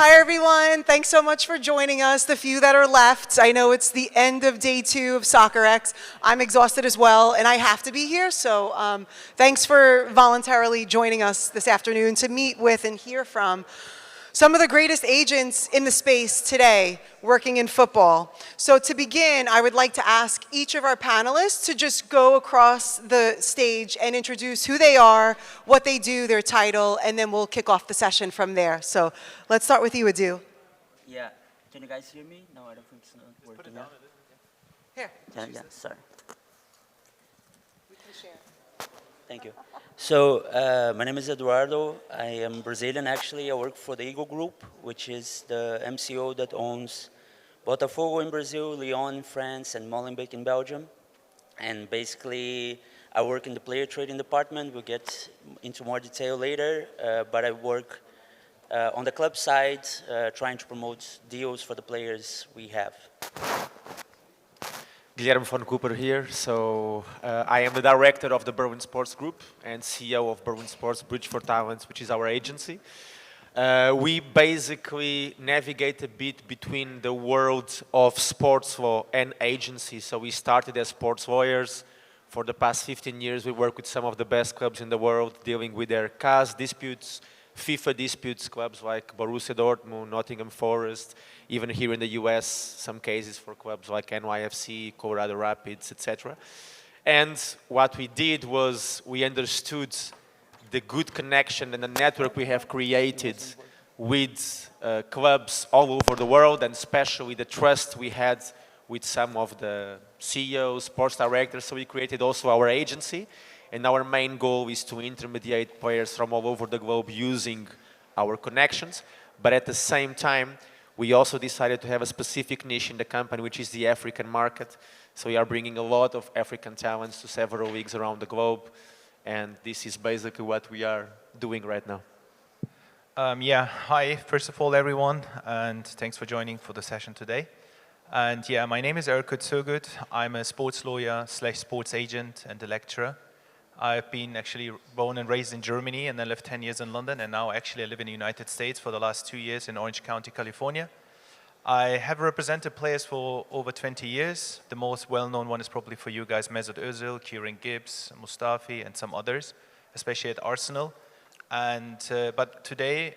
Hi, everyone. Thanks so much for joining us, the few that are left. I know it's the end of day 2 of Soccer X. I'm exhausted as well, and I have to be here, so thanks for voluntarily joining us this afternoon to meet with and hear from some of the greatest agents in the space today working in football. So to begin, I would like to ask each of our panelists to just go across the stage and introduce who they are, what they do, their title, and then we'll kick off the session from there. So let's start with you, Edu. Yeah. Can you guys hear me? No, I don't think it's not working. Here. Yeah, sorry. We can share. Thank you. So, my name is Eduardo. I am Brazilian, actually. I work for the Eagle Group, which is the MCO that owns Botafogo in Brazil, Lyon in France, and Molenbeek in Belgium. And basically, I work in the player trading department. We'll get into more detail later, but I work on the club side, trying to promote deals for the players we have. Guilerme von Cooper here. So I am the director of the Berwyn Sports Group and CEO of Berwyn Sports Bridge for Talents, which is our agency. We basically navigate a bit between the world of sports law and agency. So we started as sports lawyers. For the past 15 years, we work with some of the best clubs in the world, dealing with their CAS disputes, FIFA disputes, clubs like Borussia Dortmund, Nottingham Forest, even here in the US, some cases for clubs like NYFC, Colorado Rapids, etc. And what we did was we understood the good connection and the network we have created with clubs all over the world, and especially the trust we had with some of the CEOs, sports directors. So we created also our agency. And our main goal is to intermediate players from all over the globe using our connections. But at the same time, we also decided to have a specific niche in the company, which is the African market. So we are bringing a lot of African talents to several leagues around the globe. And this is basically what we are doing right now. Yeah, hi, first of all, everyone, and thanks for joining for the session today. And yeah, my name is Erkut Sogut. I'm a sports lawyer / sports agent and a lecturer. I've been actually born and raised in Germany and then lived 10 years in London, and now actually I live in the United States for the last 2 years in Orange County, California. I have represented players for over 20 years. The most well-known one is probably for you guys, Mesut Özil, Kieran Gibbs, Mustafi, and some others, especially at Arsenal. And but today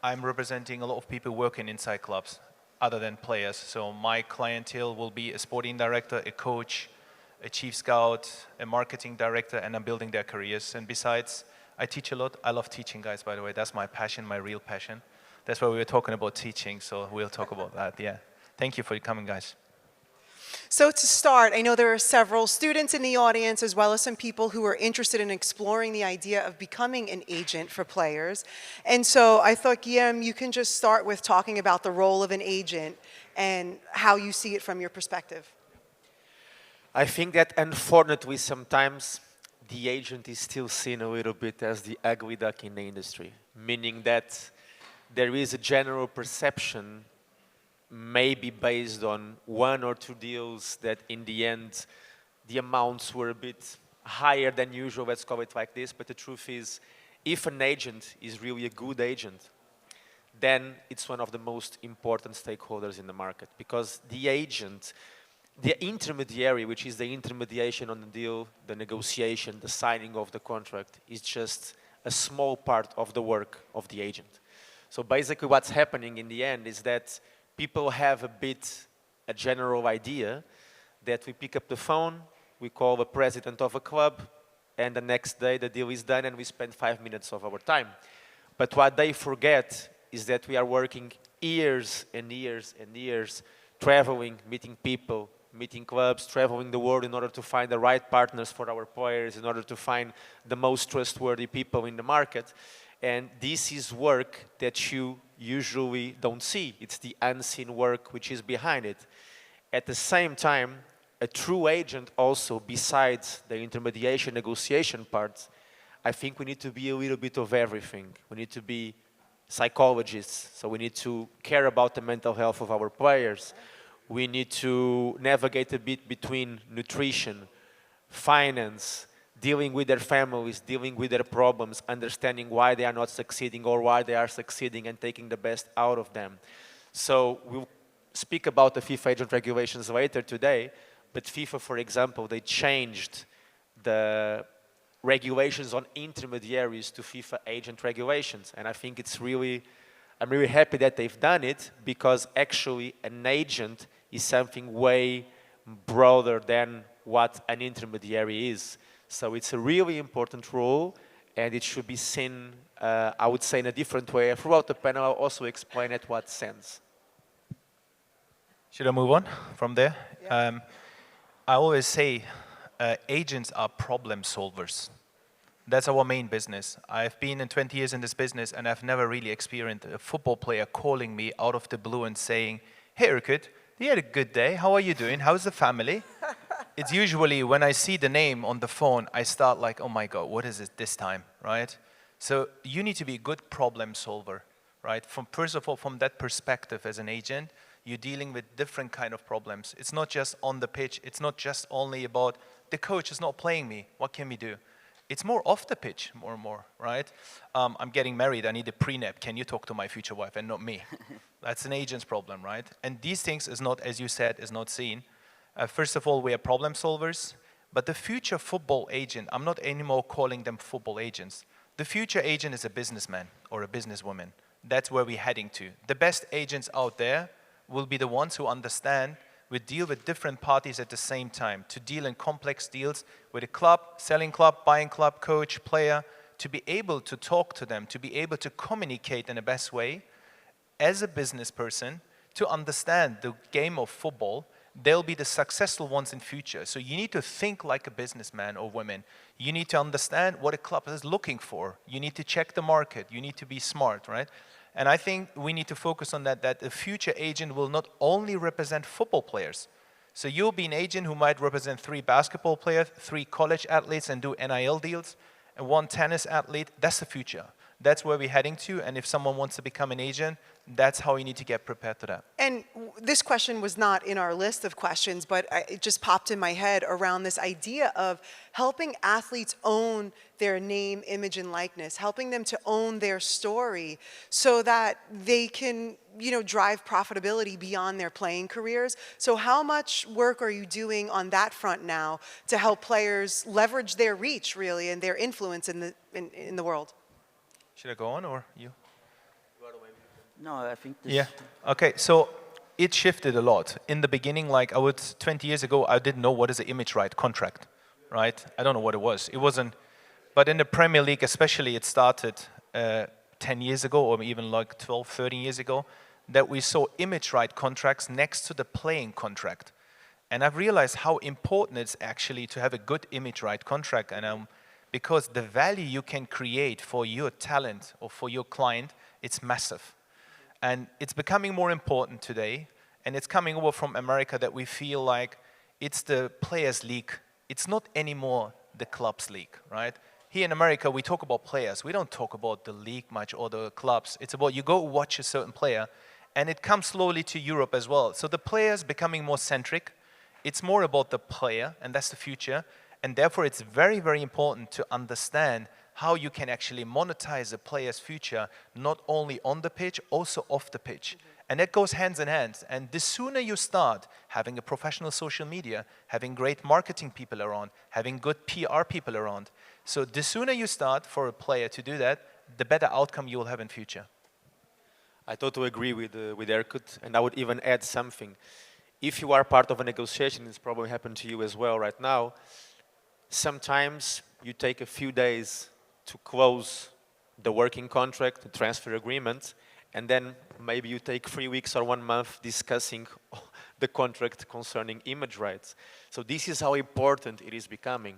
I'm representing a lot of people working inside clubs other than players. So my clientele will be a sporting director, a coach, a chief scout, a marketing director, and I'm building their careers. And besides, I teach a lot. I love teaching, guys, by the way. That's my passion, my real passion. That's why we were talking about teaching, so we'll talk about that, yeah. Thank you for coming, guys. So to start, I know there are several students in the audience as well as some people who are interested in exploring the idea of becoming an agent for players. And so I thought, Guillaume, you can just start with talking about the role of an agent and how you see it from your perspective. I think that unfortunately sometimes the agent is still seen a little bit as the ugly duck in the industry, meaning that there is a general perception, maybe based on 1 or 2 deals, that in the end the amounts were a bit higher than usual, let's call it like this. But the truth is, if an agent is really a good agent, then it's one of the most important stakeholders in the market, because the agent, the intermediary, which is the intermediation on the deal, the negotiation, the signing of the contract, is just a small part of the work of the agent. So basically what's happening in the end is that people have a general idea that we pick up the phone, we call the president of a club, and the next day the deal is done and we spend 5 minutes of our time. But what they forget is that we are working years and years and years, traveling, meeting people, meeting clubs, traveling the world in order to find the right partners for our players, in order to find the most trustworthy people in the market. And this is work that you usually don't see. It's the unseen work which is behind it. At the same time, a true agent also, besides the intermediation negotiation part, I think we need to be a little bit of everything. We need to be psychologists, so we need to care about the mental health of our players. We need to navigate a bit between nutrition, finance, dealing with their families, dealing with their problems, understanding why they are not succeeding or why they are succeeding and taking the best out of them. So we'll speak about the FIFA agent regulations later today, but FIFA, for example, they changed the regulations on intermediaries to FIFA agent regulations. And I think it's really, I'm really happy that they've done it, because actually an agent is something way broader than what an intermediary is. So it's a really important role, and it should be seen, I would say, in a different way. Throughout the panel, I'll also explain at what sense. Should I move on from there? Yeah. I always say agents are problem solvers. That's our main business. I've been in 20 years in this business, and I've never really experienced a football player calling me out of the blue and saying, "Hey, Erkut, you had a good day. How are you doing? How's the family?" It's usually when I see the name on the phone, I start like, oh my God, what is it this time, right? So you need to be a good problem solver, right? First of all, from that perspective as an agent, you're dealing with different kind of problems. It's not just on the pitch. It's not just only about the coach is not playing me. What can we do? It's more off the pitch, more and more, right? I'm getting married. I need a prenup. Can you talk to my future wife and not me? That's an agent's problem, right? And these things is not, as you said, is not seen. First of all, we are problem solvers. But the future football agent, I'm not anymore calling them football agents. The future agent is a businessman or a businesswoman. That's where we're heading to. The best agents out there will be the ones who understand we deal with different parties at the same time, to deal in complex deals with a club, selling club, buying club, coach, player, to be able to talk to them, to be able to communicate in the best way as a business person, to understand the game of football. They'll be the successful ones in future. So you need to think like a businessman or woman. You need to understand what a club is looking for. You need to check the market. You need to be smart, right? And I think we need to focus on that the future agent will not only represent football players. So you'll be an agent who might represent 3 basketball players, 3 college athletes and do NIL deals, and 1 tennis athlete. That's the future. That's where we're heading to. And if someone wants to become an agent, that's how you need to get prepared to that. And this question was not in our list of questions, but it just popped in my head around this idea of helping athletes own their name, image, and likeness, helping them to own their story so that they can, drive profitability beyond their playing careers. So how much work are you doing on that front now to help players leverage their reach, really, and their influence in the world? Should I go on or you? No, I think this... Yeah. Okay, so it shifted a lot. In the beginning, 20 years ago, I didn't know what is an image right contract, right? I don't know what it was. It wasn't, but in the Premier League especially, it started 10 years ago or even 12, 13 years ago, that we saw image right contracts next to the playing contract. And I've realized how important it's actually to have a good image right contract, and because the value you can create for your talent or for your client, it's massive. And it's becoming more important today, and it's coming over from America that we feel like it's the players' league. It's not anymore the club's league, right? Here in America, we talk about players. We don't talk about the league much or the clubs. It's about you go watch a certain player, and it comes slowly to Europe as well. So the players becoming more centric. It's more about the player, and that's the future. And therefore, it's very, very important to understand how you can actually monetize a player's future, not only on the pitch, also off the pitch. And that goes hands in hand. And the sooner you start having a professional social media, having great marketing people around, having good PR people around, so the sooner you start for a player to do that, the better outcome you will have in future. I totally agree with Erkut, and I would even add something. If you are part of a negotiation, it's probably happened to you as well right now, sometimes you take a few days to close the working contract, the transfer agreement, and then maybe you take 3 weeks or 1 month discussing the contract concerning image rights. So this is how important it is becoming,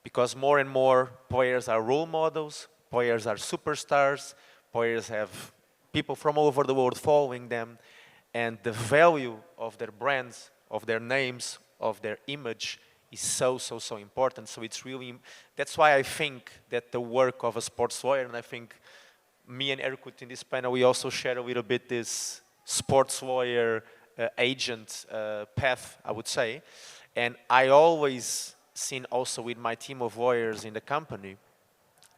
because more and more players are role models, players are superstars, players have people from all over the world following them, and the value of their brands, of their names, of their image is so, so, so important. So it's really, that's why I think that the work of a sports lawyer, and I think me and Erkut in this panel, we also share a little bit this sports lawyer agent path, I would say. And I always seen also with my team of lawyers in the company,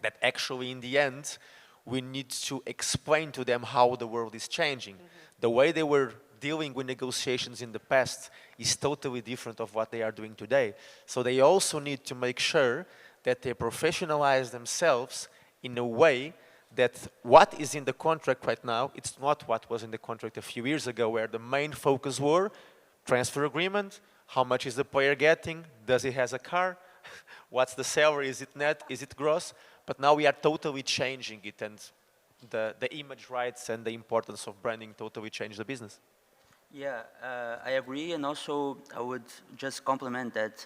that actually in the end, we need to explain to them how the world is changing. The way they were dealing with negotiations in the past is totally different of what they are doing today. So they also need to make sure that they professionalize themselves in a way that what is in the contract right now, it's not what was in the contract a few years ago, where the main focus were transfer agreement, how much is the player getting, does he has a car, what's the salary, is it net, is it gross? But now we are totally changing it, and the image rights and the importance of branding totally changed the business. Yeah, I agree, and also I would just compliment that,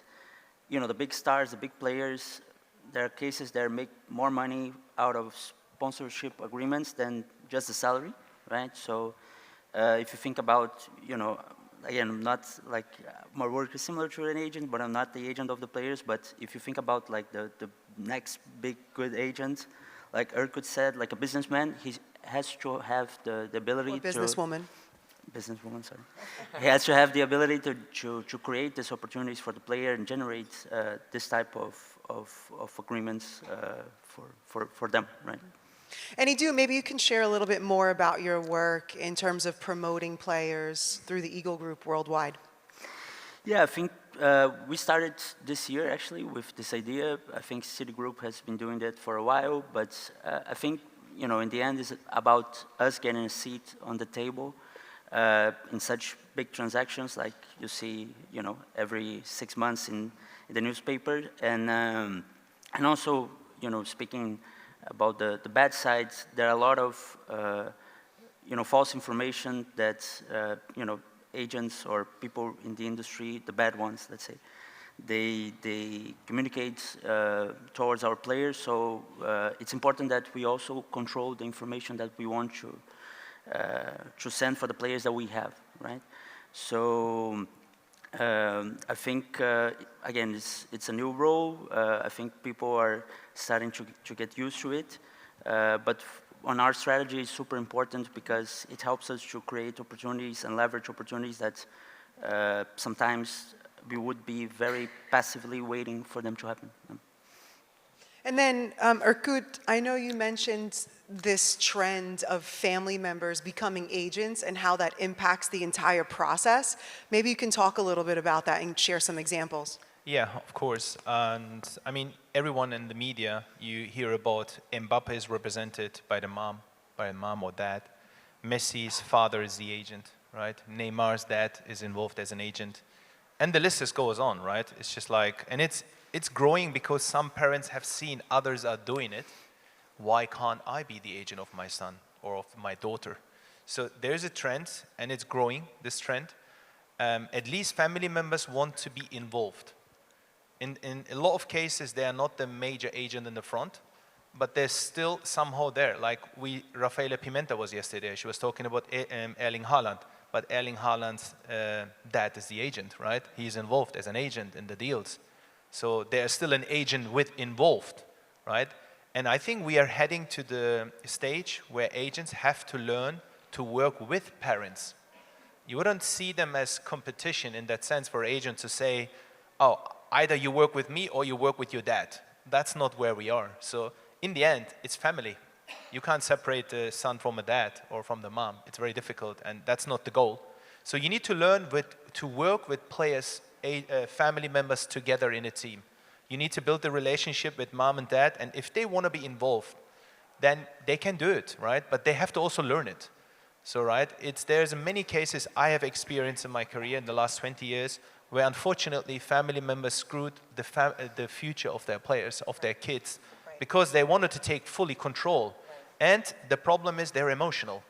you know, the big stars, the big players, there are cases that make more money out of sponsorship agreements than just the salary, right? So if you think about, you know, again, I'm not like, my work is similar to an agent, but I'm not the agent of the players. But if you think about like the next big good agent, like Erkut said, like a businessman, he has to have the ability Or businesswoman. businesswoman, sorry. He has to have the ability to create these opportunities for the player and generate this type of agreements for them, right? And Edu, maybe you can share a little bit more about your work in terms of promoting players through the Eagle Group worldwide. Yeah, I think we started this year actually with this idea. I think Citigroup has been doing that for a while, but I think, you know, in the end it's about us getting a seat on the table in such big transactions like you see, you know, every 6 months in the newspaper, and also, you know, speaking about the bad sides, there are a lot of you know, false information that you know, agents or people in the industry, the bad ones, let's say, they communicate towards our players. So it's important that we also control the information that we want to send for the players that we have, right? So I think again, it's a new role. I think people are starting to get used to it, but on our strategy, it's super important because it helps us to create opportunities and leverage opportunities that sometimes we would be very passively waiting for them to happen. And then, Erkut, I know you mentioned this trend of family members becoming agents and how that impacts the entire process. Maybe you can talk a little bit about that and share some examples. Yeah, of course. And I mean, everyone in the media, you hear about Mbappe is represented by a mom or dad. Messi's father is the agent, right? Neymar's dad is involved as an agent. And the list just goes on, right? It's just like, and it's growing because some parents have seen others are doing it. Why can't I be the agent of my son or of my daughter? So there's a trend, and it's growing, this trend. At least family members want to be involved. In a lot of cases, they are not the major agent in the front, but they're still somehow there. Like Rafaela Pimenta was yesterday. She was talking about Erling Haaland, but Erling Haaland's dad is the agent, right? He's involved as an agent in the deals. So there's still an agent involved, right? And I think we are heading to the stage where agents have to learn to work with parents. You wouldn't see them as competition in that sense for agents to say, oh, either you work with me or you work with your dad. That's not where we are. So in the end, it's family. You can't separate the son from a dad or from the mom. It's very difficult, and that's not the goal. So you need to learn to work with players, family members together in a team. You need to build a relationship with mom and dad, and if they want to be involved, then they can do it, right? But they have to also learn it. So, right, there's many cases I have experienced in my career in the last 20 years where unfortunately family members screwed the future of their players, of their kids, because they wanted to take fully control. And the problem is they're emotional,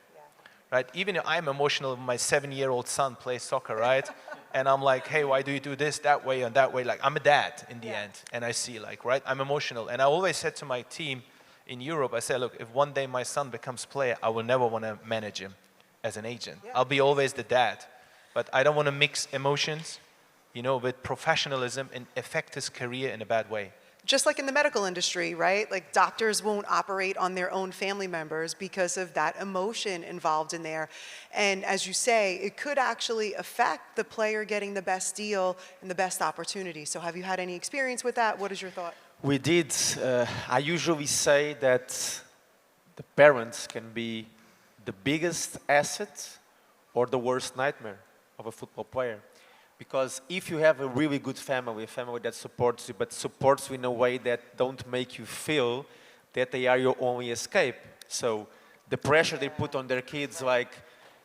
right? Even if I'm emotional, my 7-year-old son plays soccer, right? And I'm like, hey, why do you do this that way and that way? Like, I'm a dad in the end, and I see, like, right, I'm emotional. And I always said to my team in Europe, I said, look, if one day my son becomes player, I will never want to manage him as an agent. I'll be always the dad. But I don't want to mix emotions, you know, with professionalism and affect his career in a bad way. just like in the medical industry, right? Like doctors won't operate on their own family members because of that emotion involved in there. And as you say, it could actually affect the player getting the best deal and the best opportunity. So have you had any experience with that? What is your thought? We did. I usually say that the parents can be the biggest asset or the worst nightmare of a football player. Because if you have a really good family, a family that supports you, but supports you in a way that don't make you feel that they are your only escape. So the pressure they put on their kids, like,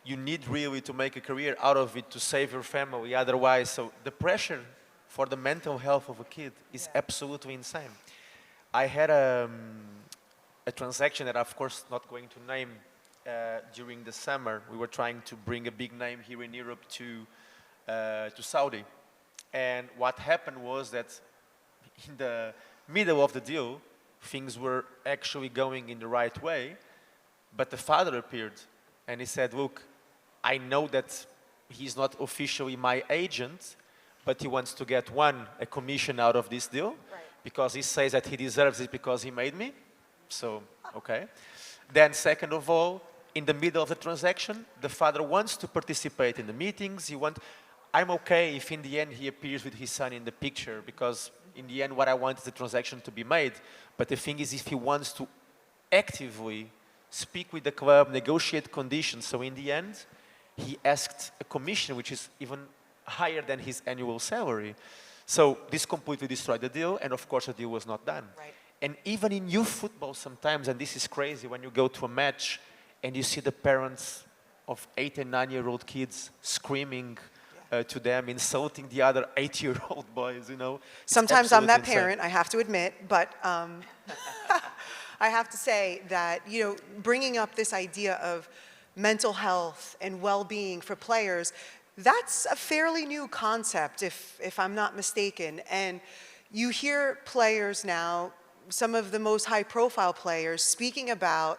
you need really to make a career out of it to save your family, otherwise. So the pressure for the mental health of a kid is absolutely insane. I had a transaction that I'm, of course, not going to name during the summer. We were trying to bring a big name here in Europe to Saudi. And what happened was that in the middle of the deal, things were actually going in the right way, but the father appeared and he said, look, I know that he's not officially my agent, but he wants to get a commission out of this deal, because he says that he deserves it because he made me. So, okay. Then second of all, in the middle of the transaction, the father wants to participate in the meetings. I'm okay if in the end he appears with his son in the picture, because in the end what I want is the transaction to be made. But the thing is, if he wants to actively speak with the club, negotiate conditions, so in the end, he asked a commission which is even higher than his annual salary. So this completely destroyed the deal, and of course the deal was not done. Right. And even in youth football sometimes, and this is crazy, when you go to a match and you see the parents of 8 and 9-year-old kids screaming to them, insulting the other 8-year-old boys, you know. Sometimes I'm that insane. parent, I have to admit, but I have to say that, you know, bringing up this idea of mental health and well-being for players, that's a fairly new concept, if I'm not mistaken. And you hear players now, some of the most high-profile players, speaking about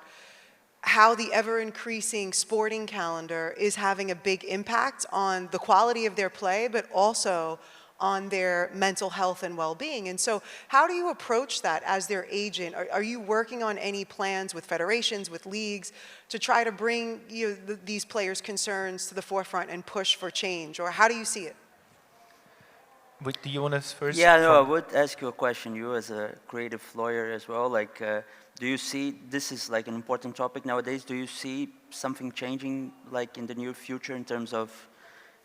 how the ever-increasing sporting calendar is having a big impact on the quality of their play, but also on their mental health and well-being. And so how do you approach that as their agent? Are you working on any plans with federations, with leagues, to try to bring these players' concerns to the forefront and push for change? Or how do you see it? Do you want us first? Yeah, no, I would ask you a question. You as a creative lawyer as well, like, do you see, this is like an important topic nowadays, do you see something changing like in the near future in terms of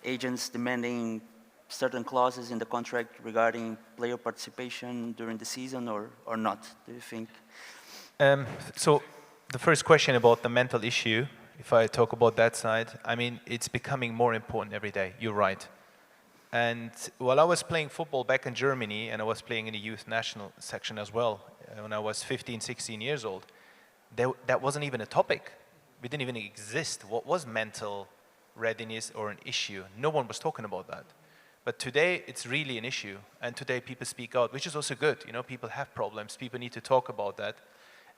agents demanding certain clauses in the contract regarding player participation during the season, or not, do you think? So the first question about the mental issue, if I talk about that side, I mean, it's becoming more important every day. You're right. And while I was playing football back in Germany, and I was playing in the youth national section as well, when I was 15, 16 years old, that wasn't even a topic. We didn't even exist. What was mental readiness or an issue? No one was talking about that. But today, it's really an issue. And today, people speak out, which is also good. You know, people have problems. People need to talk about that.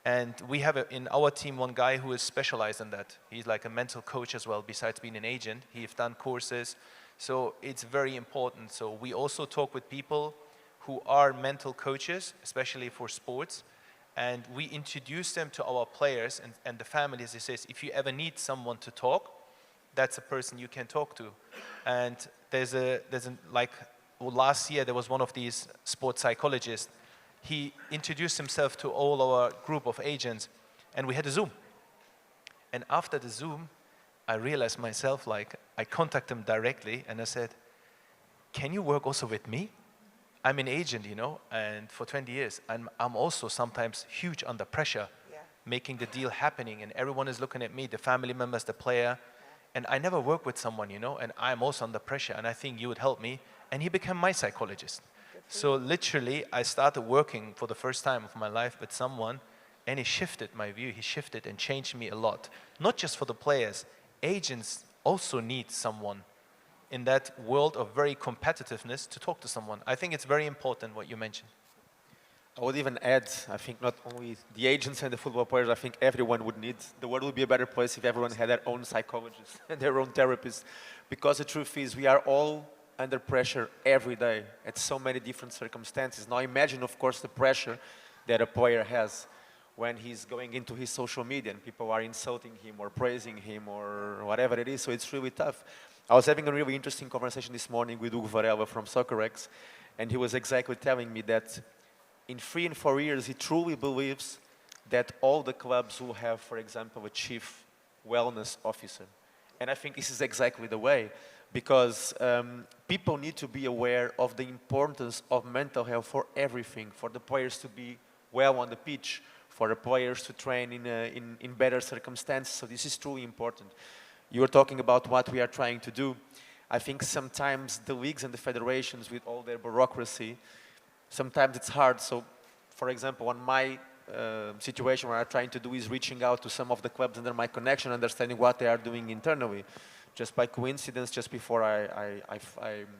And we have in our team one guy who is specialized in that. He's like a mental coach as well, besides being an agent. He's done courses. So it's very important. So we also talk with people who are mental coaches, especially for sports. And we introduce them to our players and the families. He says, if you ever need someone to talk, that's a person you can talk to. And last year there was one of these sports psychologists. He introduced himself to all our group of agents, and we had a Zoom. And after the Zoom, I realized myself, like, I contacted him directly and I said, can you work also with me? I'm an agent, you know, and for 20 years, and I'm also sometimes huge under pressure, making the deal happening, and everyone is looking at me, the family members, the player, and I never worked with someone, you know, and I'm also under pressure, and I think you would help me, and he became my psychologist. So literally, I started working for the first time of my life with someone, and he shifted my view, he shifted and changed me a lot. Not just for the players, agents also need someone in that world of very competitiveness to talk to someone. I think it's very important what you mentioned. I would even add, I think not only the agents and the football players, I think everyone would need, the world would be a better place if everyone had their own psychologist and their own therapist. Because the truth is, we are all under pressure every day at so many different circumstances. Now imagine, of course, the pressure that a player has when he's going into his social media and people are insulting him or praising him or whatever it is, so it's really tough. I was having a really interesting conversation this morning with Hugo Varela from SoccerX, and he was exactly telling me that in 3 and 4 years, he truly believes that all the clubs will have, for example, a chief wellness officer. And I think this is exactly the way, because people need to be aware of the importance of mental health for everything, for the players to be well on the pitch, for the players to train in better circumstances. So this is truly important. You were talking about what we are trying to do. I think sometimes the leagues and the federations, with all their bureaucracy, sometimes it's hard. So, for example, on my situation, what I'm trying to do is reaching out to some of the clubs under my connection, understanding what they are doing internally. Just by coincidence, just before I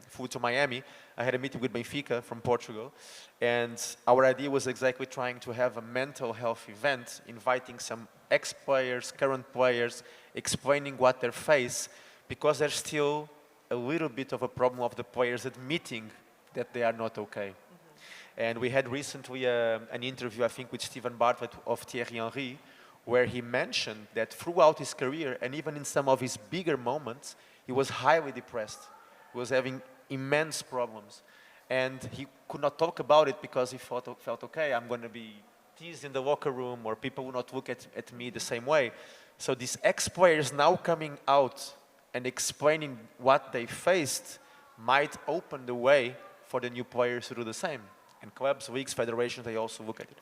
flew to Miami, I had a meeting with Benfica from Portugal, and our idea was exactly trying to have a mental health event, inviting some ex-players, current players, explaining what they face, because there's still a little bit of a problem of the players admitting that they are not okay. And we had recently an interview, I think, with Stephen Bartlett of Thierry Henry, where he mentioned that throughout his career, and even in some of his bigger moments, he was highly depressed. He was having immense problems. And he could not talk about it because he felt okay, I'm going to be teased in the locker room, or people will not look at me the same way. So these ex-players now coming out and explaining what they faced might open the way for the new players to do the same. And clubs, leagues, federations, they also look at it.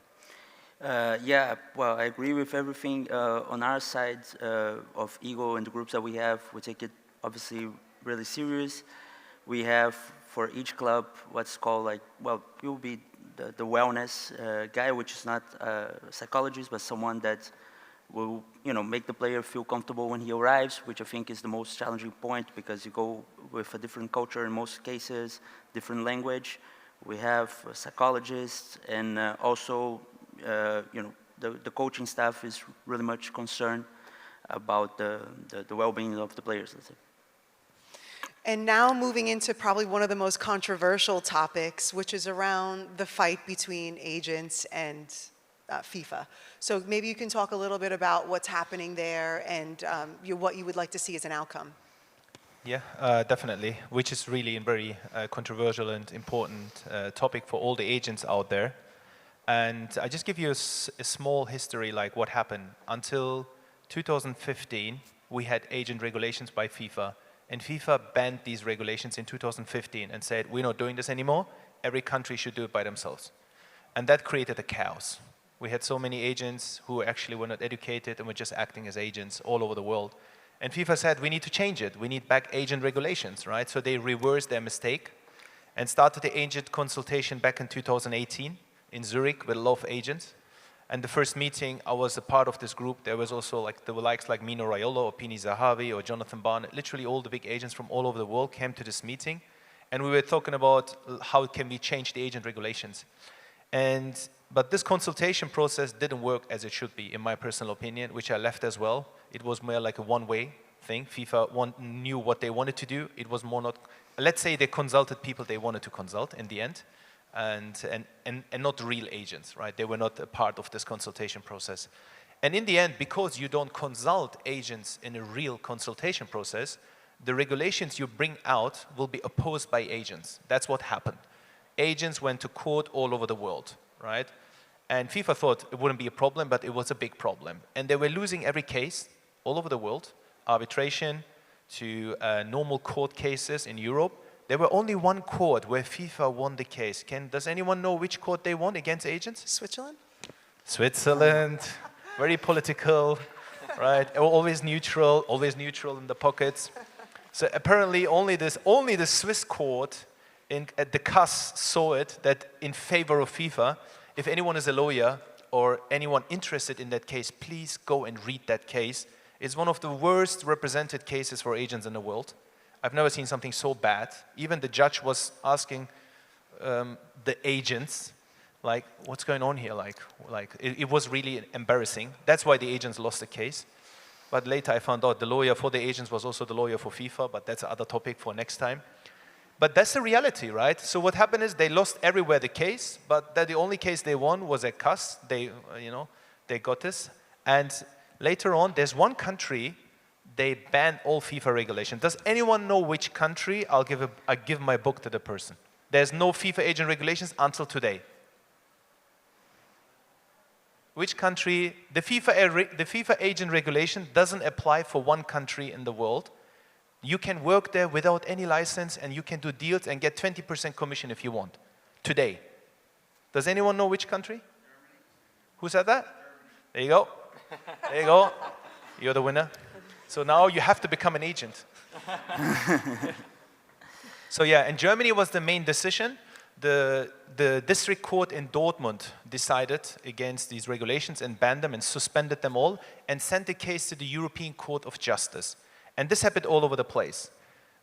Yeah, well, I agree with everything. On our side of Ego and the groups that we have, we take it obviously really serious. We have for each club what's called like, well, we will be the wellness guy, which is not a psychologist, but someone that will, make the player feel comfortable when he arrives, which I think is the most challenging point, because you go with a different culture in most cases, different language. We have psychologists, and also, the coaching staff is really much concerned about the well-being of the players, let's say. And now moving into probably one of the most controversial topics, which is around the fight between agents and FIFA. So maybe you can talk a little bit about what's happening there and what you would like to see as an outcome. Yeah, definitely, which is really a very controversial and important topic for all the agents out there. And I just give you a small history, like what happened. Until 2015, we had agent regulations by FIFA. And FIFA banned these regulations in 2015 and said, we're not doing this anymore. Every country should do it by themselves. And that created a chaos. We had so many agents who actually were not educated and were just acting as agents all over the world. And FIFA said, we need to change it. We need back agent regulations, right? So they reversed their mistake and started the agent consultation back in 2018 in Zurich with a lot of agents. And the first meeting, I was a part of this group. There was also there were likes like Mino Raiola or Pini Zahavi or Jonathan Barnett. Literally all the big agents from all over the world came to this meeting. And we were talking about how can we change the agent regulations. But this consultation process didn't work as it should be, in my personal opinion, which I left as well. It was more like a one-way thing. FIFA knew what they wanted to do. It was more not, let's say they consulted people they wanted to consult in the end, and not real agents, right? They were not a part of this consultation process. And in the end, because you don't consult agents in a real consultation process, the regulations you bring out will be opposed by agents. That's what happened. Agents went to court all over the world, right? And FIFA thought it wouldn't be a problem, but it was a big problem. And they were losing every case all over the world, arbitration to normal court cases in Europe. There were only one court where FIFA won the case. Does anyone know which court they won against agents? Switzerland? Switzerland, very political, right? Always neutral in the pockets. So apparently only the Swiss court at the CAS saw it, that in favor of FIFA. If anyone is a lawyer or anyone interested in that case, please go and read that case. It's one of the worst represented cases for agents in the world. I've never seen something so bad. Even the judge was asking the agents, like, what's going on here? It was really embarrassing. That's why the agents lost the case. But later I found out the lawyer for the agents was also the lawyer for FIFA, but that's another topic for next time. But that's the reality, right? So what happened is they lost everywhere the case, but that the only case they won was at CAS. They, they got this. And later on, there's one country, they banned all FIFA regulation. Does anyone know which country? I'll give my book to the person. There's no FIFA agent regulations until today. Which country? The FIFA agent regulation doesn't apply for one country in the world. You can work there without any license and you can do deals and get 20% commission if you want, today. Does anyone know which country? Who said that? There you go. There you go. You're the winner. So now you have to become an agent. So yeah, and Germany was the main decision. The district court in Dortmund decided against these regulations and banned them and suspended them all and sent the case to the European Court of Justice. And this happened all over the place.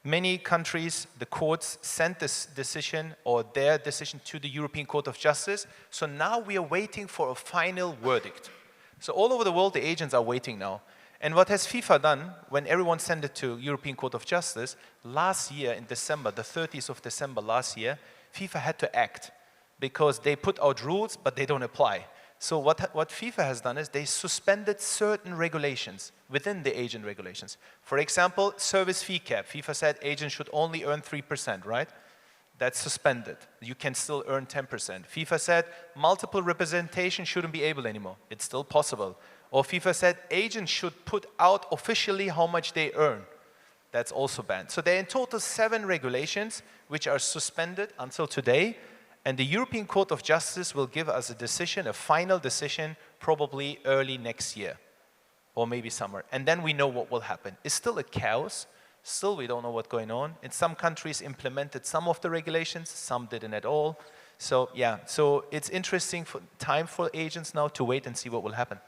Many countries, the courts sent this decision or their decision to the European Court of Justice. So now we are waiting for a final verdict. So all over the world, the agents are waiting now. And what has FIFA done when everyone sent it to European Court of Justice? Last year in December, the 30th of December last year, FIFA had to act because they put out rules, but they don't apply. So what FIFA has done is they suspended certain regulations within the agent regulations. For example, service fee cap. FIFA said agents should only earn 3%, right? That's suspended. You can still earn 10%. FIFA said multiple representation shouldn't be able anymore. It's still possible. Or FIFA said agents should put out officially how much they earn. That's also banned. So there are in total 7 regulations which are suspended until today. And the European Court of Justice will give us a decision, a final decision, probably early next year. Or maybe summer. And then we know what will happen. It's still a chaos. Still, we don't know what's going on. In some countries implemented some of the regulations, some didn't at all. So yeah, so it's interesting time for agents now to wait and see what will happen.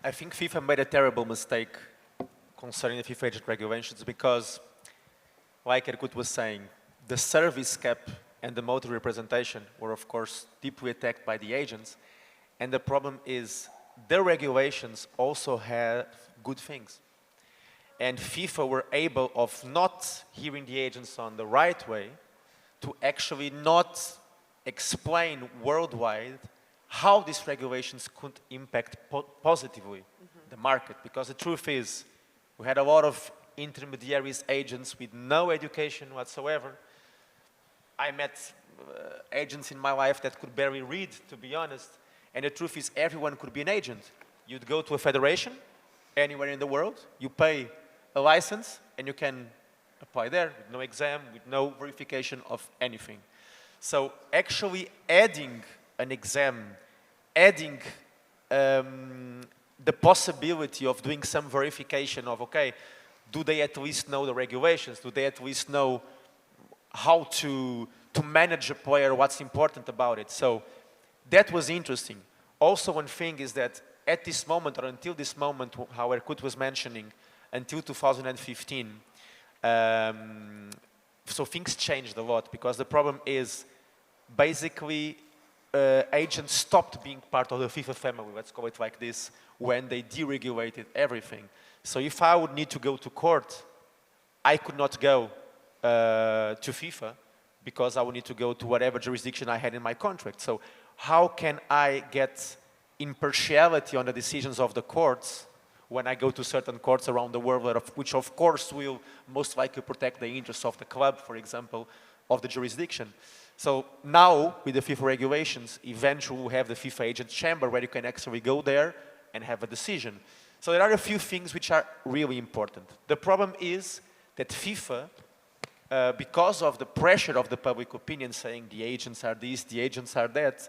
I think FIFA made a terrible mistake concerning the FIFA agent regulations because, like Erkut was saying, the service cap and the motor representation were, of course, deeply attacked by the agents. And the problem is the regulations also have good things. And FIFA were able of not hearing the agents on the right way to actually not explain worldwide how these regulations could impact positively the market. Because the truth is, we had a lot of intermediaries, agents with no education whatsoever. I met agents in my life that could barely read, to be honest. And the truth is, everyone could be an agent. You'd go to a federation, anywhere in the world, you pay a license, and you can apply there with no exam, with no verification of anything. So actually adding an exam, adding the possibility of doing some verification of, okay, do they at least know the regulations? Do they at least know how to manage a player, what's important about it? So that was interesting. Also, one thing is that at this moment, or until this moment, how Erkut was mentioning, until 2015, so things changed a lot, because the problem is basically agents stopped being part of the FIFA family, let's call it like this, when they deregulated everything. So if I would need to go to court, I could not go to FIFA because I would need to go to whatever jurisdiction I had in my contract. So how can I get impartiality on the decisions of the courts when I go to certain courts around the world, which of course will most likely protect the interests of the club, for example, of the jurisdiction. So now, with the FIFA regulations, eventually we'll have the FIFA agent chamber where you can actually go there and have a decision. So there are a few things which are really important. The problem is that FIFA, because of the pressure of the public opinion saying the agents are this, the agents are that,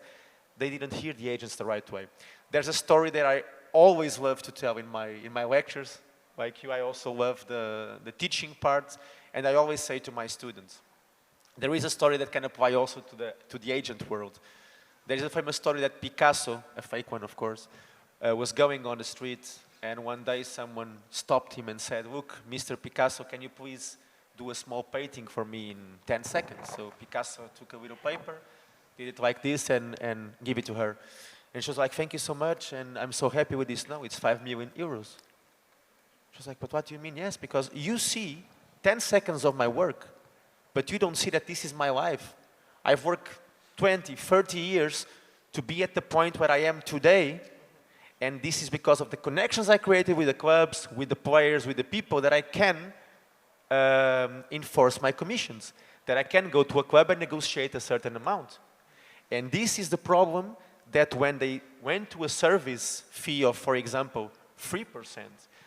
they didn't hear the agents the right way. There's a story that I always love to tell in my lectures. Like you, I also love the teaching part, and I always say to my students, there is a story that can apply also to the agent world. There is a famous story that Picasso, a fake one of course, was going on the street, and one day someone stopped him and said, "Look, Mr. Picasso, can you please do a small painting for me in 10 seconds? So Picasso took a little paper, did it like this, and give it to her. And she was like, "Thank you so much, and I'm so happy with this now. It's 5 million euros. She was like, "But what do you mean?" "Yes, because you see 10 seconds of my work, but you don't see that this is my life. I've worked 20, 30 years to be at the point where I am today, and this is because of the connections I created with the clubs, with the players, with the people, that I can enforce my commissions, that I can go to a club and negotiate a certain amount. And this is the problem, that when they went to a service fee of, for example, 3%,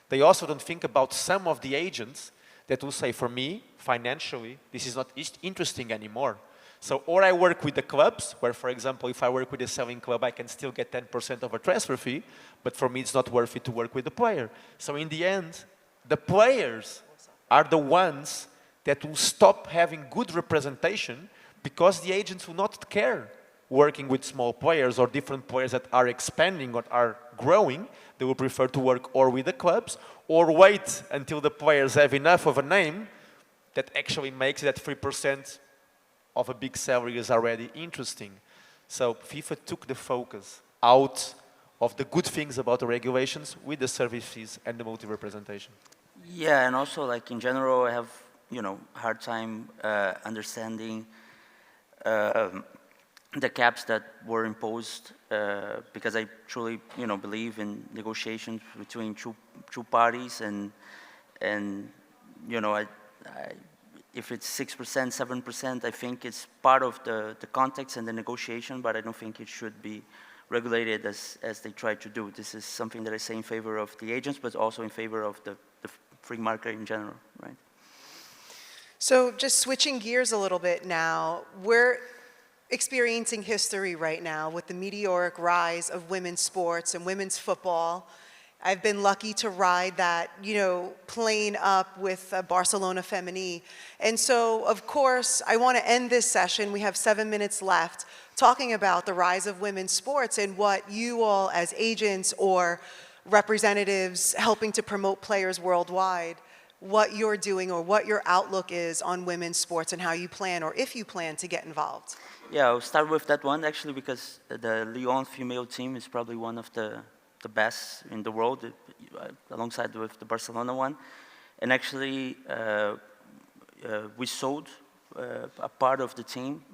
they also don't think about some of the agents that will say, for me, financially, this is not interesting anymore. So, or I work with the clubs, where, for example, if I work with a selling club, I can still get 10% of a transfer fee, but for me, it's not worth it to work with the player. So in the end, the players are the ones that will stop having good representation, because the agents will not care working with small players or different players that are expanding or are growing. They will prefer to work or with the clubs, or wait until the players have enough of a name that actually makes that 3% of a big salary is already interesting. So FIFA took the focus out of the good things about the regulations with the service fees and the multi-representation. Yeah, and also, like, in general, I have, hard time understanding the caps that were imposed, because I truly, believe in negotiations between two parties, and if it's 6%, 7%, I think it's part of the context and the negotiation, but I don't think it should be regulated as they try to do. This is something that I say in favor of the agents, but also in favor of the free market in general, right? So just switching gears a little bit now, we're experiencing history right now with the meteoric rise of women's sports and women's football. I've been lucky to ride that, plane up with Barcelona Femení. And so, of course, I want to end this session, we have 7 minutes left, talking about the rise of women's sports and what you all as agents or representatives helping to promote players worldwide, what you're doing or what your outlook is on women's sports and how you plan, or if you plan, to get involved. Yeah, I'll start with that one, actually, because the Lyon female team is probably one of the best in the world, alongside with the Barcelona one. And actually, we sold a part of the team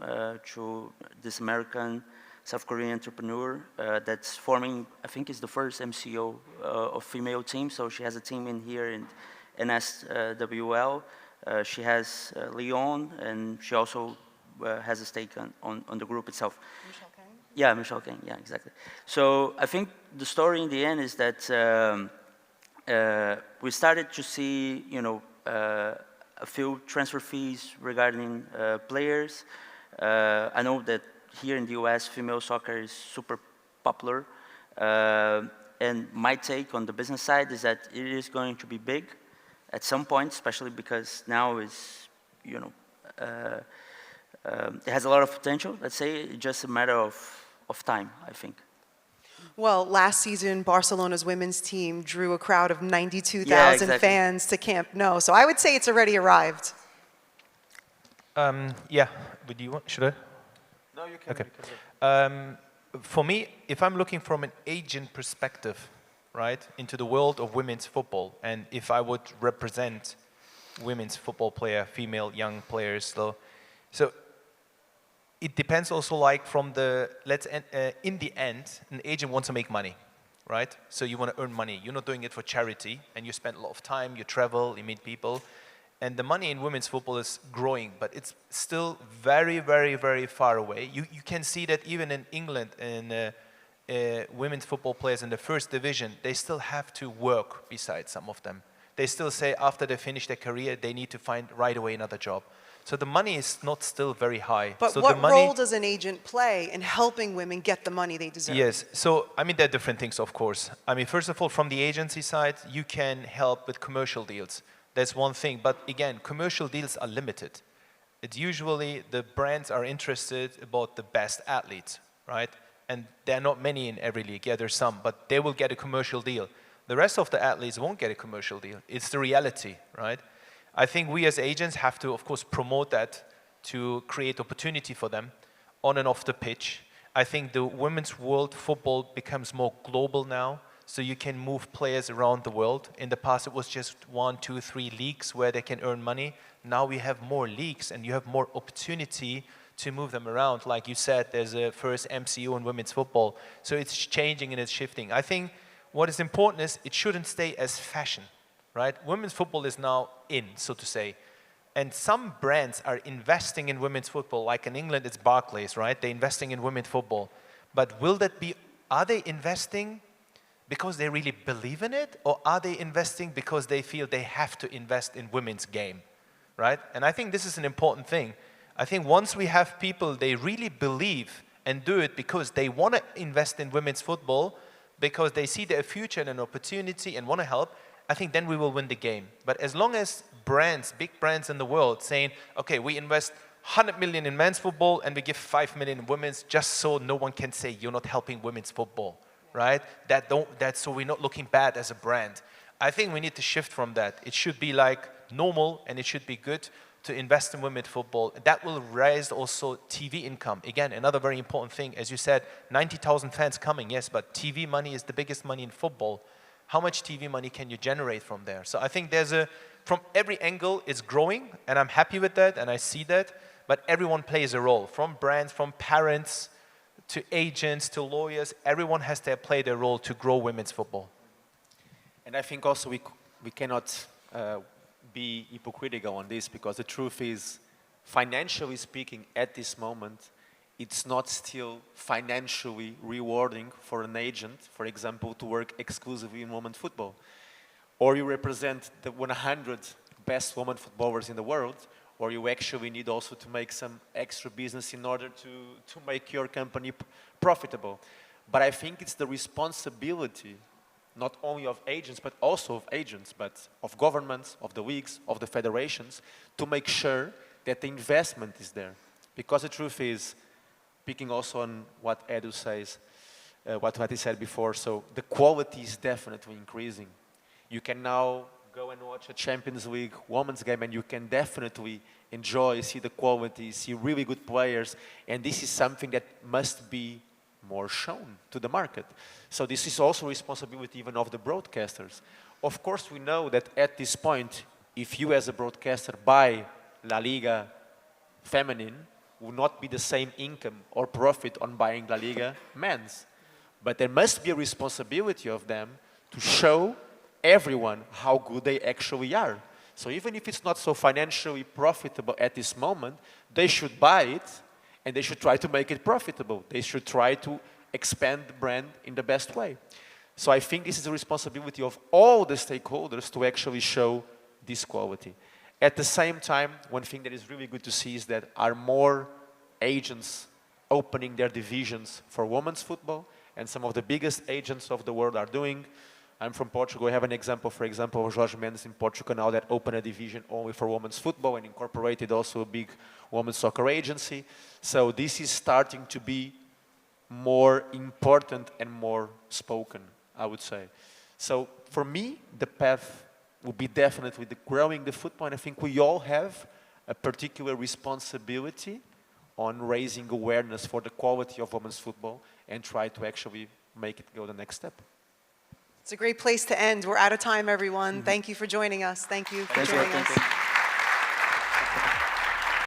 to this American, South Korean entrepreneur that's forming, I think is the first MCO of female team. So she has a team in here in NSWL. She has Lyon, and she also has a stake on the group itself. Yeah, Michelle Kang, yeah, exactly. So I think the story in the end is that we started to see, a few transfer fees regarding players. I know that here in the US, female soccer is super popular. And my take on the business side is that it is going to be big at some point, especially because now is, it has a lot of potential. Let's say it's just a matter of time, I think. Well, last season, Barcelona's women's team drew a crowd of 92,000 Yeah, exactly. fans to Camp Nou. So I would say it's already arrived. Yeah, but do you want, should I? No, you can. Okay. You can. For me, if I'm looking from an agent perspective, right, into the world of women's football, and if I would represent women's football player, female young players, so it depends also, like, from the, in the end, an agent wants to make money, right? So you want to earn money. You're not doing it for charity, and you spend a lot of time, you travel, you meet people. And the money in women's football is growing, but it's still very, very, very far away. You can see that even in England, in women's football players in the first division, they still have to work besides some of them. They still say after they finish their career, they need to find right away another job. So the money is not still very high. But so what the money, role does an agent play in helping women get the money they deserve? Yes, so I mean, there are different things, of course. I mean, first of all, from the agency side, you can help with commercial deals. That's one thing, but again, commercial deals are limited. It's usually the brands are interested about the best athletes, right? And there are not many in every league. Yeah, there's some, but they will get a commercial deal. The rest of the athletes won't get a commercial deal. It's the reality, right? I think we as agents have to, of course, promote that to create opportunity for them on and off the pitch. I think the women's world football becomes more global now. so you can move players around the world. In the past, it was just 1, 2, 3 leagues where they can earn money. Now we have more leagues, and you have more opportunity to move them around. Like you said, there's a first MCO in women's football. So it's changing and it's shifting. I think what is important is it shouldn't stay as fashion, right? Women's football is now in, so to say. And some brands are investing in women's football. Like in England, it's Barclays, right? They're investing in women's football. But are they investing because they really believe in it? Or are they investing because they feel they have to invest in women's game, right? And I think this is an important thing. I think once we have people, they really believe and do it because they want to invest in women's football, because they see their future and an opportunity and want to help, I think then we will win the game. But as long as brands, big brands in the world saying, okay, we invest 100 million in men's football and we give 5 million in women's, just so no one can say you're not helping women's football, right? That's so we're not looking bad as a brand. I think we need to shift from that. It should be like normal, and it should be good to invest in women's football. That will raise also TV income. Again, another very important thing. As you said, 90,000 fans coming, yes, but TV money is the biggest money in football. How much TV money can you generate from there? So I think from every angle, it's growing, and I'm happy with that, and I see that, but everyone plays a role. From brands, from parents, to agents, to lawyers, everyone has to play their role to grow women's football. And I think also we cannot be hypocritical on this, because the truth is, financially speaking, at this moment, it's not still financially rewarding for an agent, for example, to work exclusively in women's football. Or you represent the 100 best women footballers in the world, or you actually need also to make some extra business in order to make your company profitable. But I think it's the responsibility not only of agents, but also of agents, but of governments, of the leagues, of the federations, to make sure that the investment is there. Because the truth is, picking also on what Edu says, what he said before, so the quality is definitely increasing. You can now go and watch a Champions League women's game, and you can definitely enjoy, see the quality, see really good players, and this is something that must be more shown to the market. So this is also responsibility even of the broadcasters. Of course, we know that at this point, if you as a broadcaster buy La Liga Feminine, will not be the same income or profit on buying La Liga Men's. But there must be a responsibility of them to show everyone how good they actually are. So even if it's not so financially profitable at this moment, they should buy it, and they should try to make it profitable. They should try to expand the brand in the best way. So I think this is a responsibility of all the stakeholders to actually show this quality. At the same time, one thing that is really good to see is that are more agents opening their divisions for women's football, and some of the biggest agents of the world are doing. I'm from Portugal. I have an example, for example, of Jorge Mendes in Portugal now that opened a division only for women's football and incorporated also a big women's soccer agency. So this is starting to be more important and more spoken, I would say. So for me, the path will be definitely growing the football, and I think we all have a particular responsibility on raising awareness for the quality of women's football and try to actually make it go the next step. It's a great place to end. We're out of time, everyone. Thank you for joining us. Thank you for joining us.